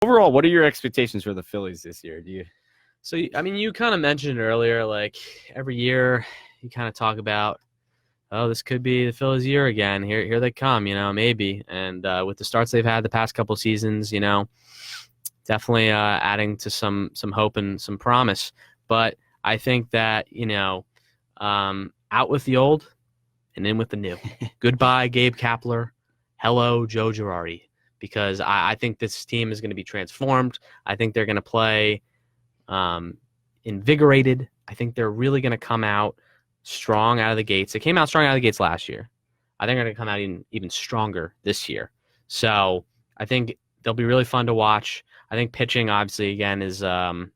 Overall, what are your expectations for the Phillies this year? So, I mean, you kind of mentioned earlier, like every year you kind of talk about, oh, this could be the Phillies year again. Here they come, maybe. And with the starts they've had the past couple seasons, definitely adding to some hope and some promise. But I think that, out with the old and in with the new. Goodbye, Gabe Kapler. Hello, Joe Girardi. Because I think this team is going to be transformed. I think they're going to play invigorated. I think they're really going to come out strong out of the gates. They came out strong out of the gates last year. I think they're going to come out even stronger this year. So I think they'll be really fun to watch. I think pitching, obviously, again, is a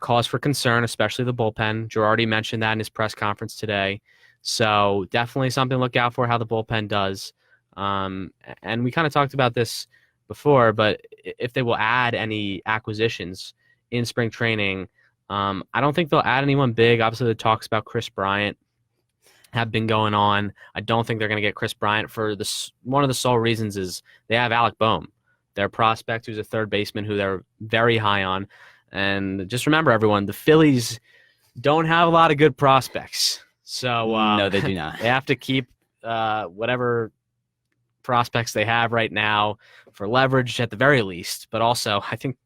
cause for concern, especially the bullpen. Girardi mentioned that in his press conference today. So definitely something to look out for how the bullpen does. And we kind of talked about this before, but if they will add any acquisitions in spring training, I don't think they'll add anyone big. Obviously, the talks about Chris Bryant have been going on. I don't think they're going to get Chris Bryant for this. One of the sole reasons is they have Alec Boehm, their prospect, who's a third baseman who they're very high on. And just remember, everyone, the Phillies don't have a lot of good prospects. So no, they do not. They have to keep whatever prospects they have right now for leverage at the very least. But also, I think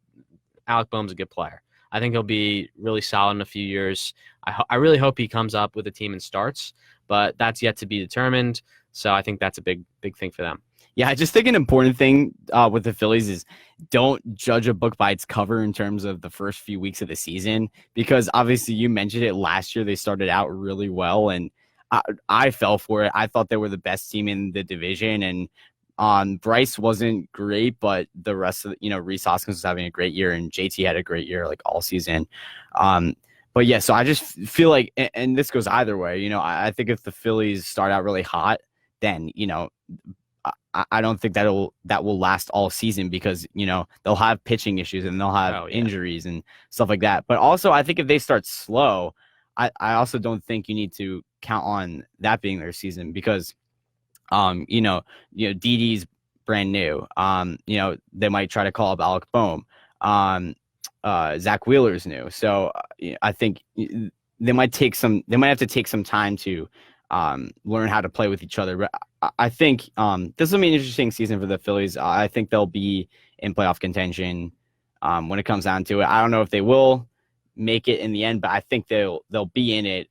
Alec Boehm's a good player. I think he'll be really solid in a few years. I really hope he comes up with a team and starts, but that's yet to be determined. So I think that's a big thing for them. Yeah, I just think an important thing with the Phillies is don't judge a book by its cover in terms of the first few weeks of the season, because obviously you mentioned it last year. They started out really well, and I fell for it. I thought they were the best team in the division, and Bryce wasn't great, but the rest of Rhys Hoskins was having a great year, and JT had a great year like all season. But yeah, so I just feel like, and this goes either way. I think if the Phillies start out really hot, then I don't think that will last all season, because they'll have pitching issues and they'll have injuries and stuff like that. But also, I think if they start slow, I also don't think you need to count on that being their season, because Didi's brand new. They might try to call up Alec Boehm. Zach Wheeler's new. So I think they might have to take some time to learn how to play with each other. But I think this will be an interesting season for the Phillies. I think they'll be in playoff contention when it comes down to it. I don't know if they will make it in the end, but I think they'll be in it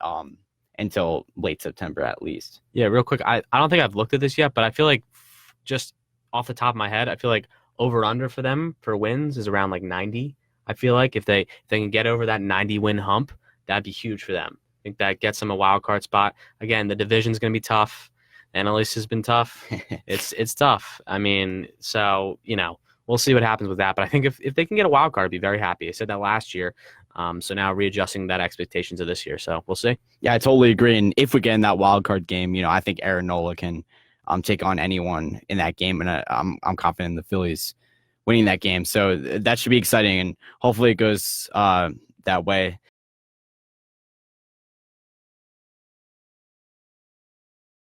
until late September at least. Yeah, real quick, I don't think I've looked at this yet, but I feel like just off the top of my head, I feel like over under for them for wins is around like 90. I feel like if they can get over that 90 win hump, that'd be huge for them. I think that gets them a wild card spot. Again, the division's going to be tough. NL has been tough. It's tough. I mean, so we'll see what happens with that. But I think if they can get a wild card, I'd be very happy. I said that last year. So now readjusting that expectation to this year. So we'll see. Yeah, I totally agree. And if we get in that wild card game, I think Aaron Nola can take on anyone in that game, and I'm confident in the Phillies winning that game. So that should be exciting, and hopefully it goes that way.